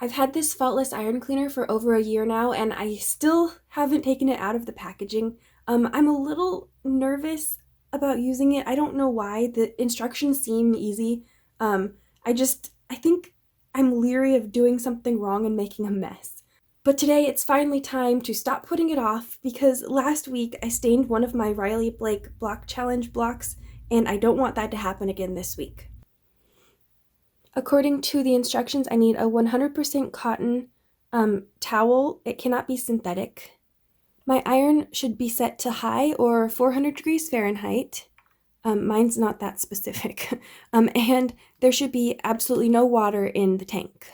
I've had this Faultless iron cleaner for over a year now, and I still haven't taken it out of the packaging. I'm a little nervous about using it. I don't know why. The instructions seem easy. I think I'm leery of doing something wrong and making a mess. But today it's finally time to stop putting it off, because last week I stained one of my Riley Blake block challenge blocks, and I don't want that to happen again this week. According to the instructions, I need a 100% cotton towel. It cannot be synthetic. My iron should be set to high or 400 degrees Fahrenheit. Mine's not that specific. And there should be absolutely no water in the tank.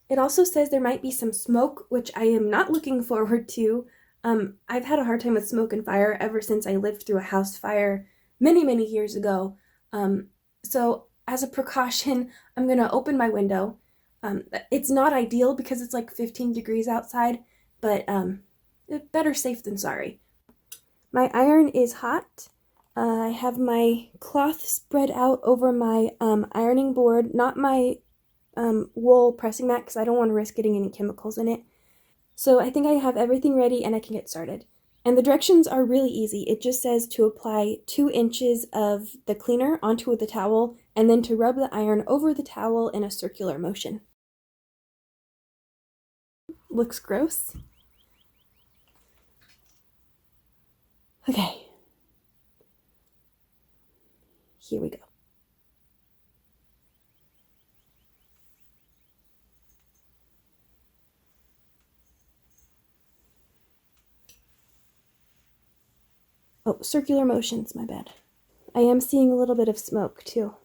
It also says there might be some smoke, which I am not looking forward to. I've had a hard time with smoke and fire ever since I lived through a house fire many, many years ago. So as a precaution, I'm going to open my window. It's not ideal because it's like 15 degrees outside, but better safe than sorry. My iron is hot. I have my cloth spread out over my ironing board, not my wool pressing mat, because I don't want to risk getting any chemicals in it. So I think I have everything ready and I can get started. And the directions are really easy. It just says to apply 2 inches of the cleaner onto the towel and then to rub the iron over the towel in a circular motion. Looks gross. Okay. Here we go. Oh, circular motions, my bad. I am seeing a little bit of smoke, too.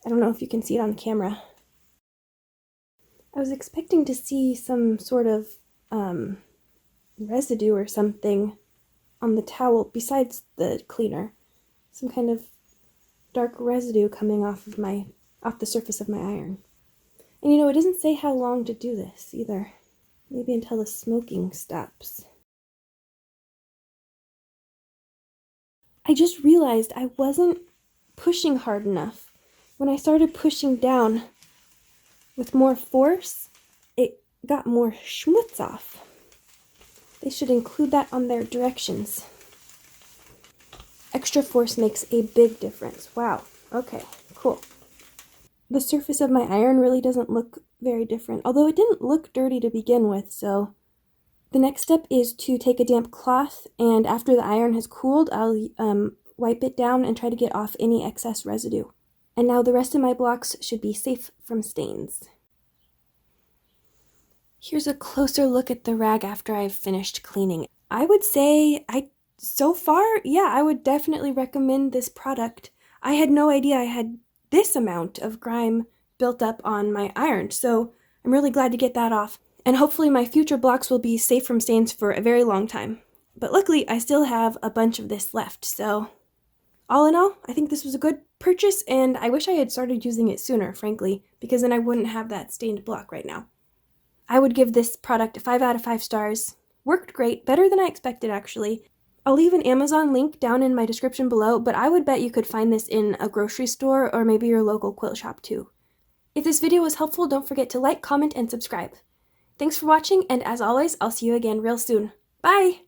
I don't know if you can see it on camera. I was expecting to see some sort of residue or something on the towel besides the cleaner. Some kind of dark residue coming off the surface of my iron. And it doesn't say how long to do this either. Maybe until the smoking stops. I just realized I wasn't pushing hard enough. When I started pushing down with more force, it got more schmutz off. They should include that on their directions. Extra force makes a big difference. Wow. Okay, cool. The surface of my iron really doesn't look very different, although it didn't look dirty to begin with, so the next step is to take a damp cloth, and after the iron has cooled, I'll wipe it down and try to get off any excess residue. And now the rest of my blocks should be safe from stains. Here's a closer look at the rag after I've finished cleaning. I would say, so far, I would definitely recommend this product. I had no idea I had this amount of grime built up on my iron, so I'm really glad to get that off. And hopefully my future blocks will be safe from stains for a very long time. But luckily, I still have a bunch of this left, so all in all, I think this was a good purchase, and I wish I had started using it sooner, frankly, because then I wouldn't have that stained block right now. I would give this product 5 out of 5 stars. Worked great, better than I expected, actually. I'll leave an Amazon link down in my description below, but I would bet you could find this in a grocery store or maybe your local quilt shop too. If this video was helpful, don't forget to like, comment, and subscribe. Thanks for watching, and as always, I'll see you again real soon. Bye!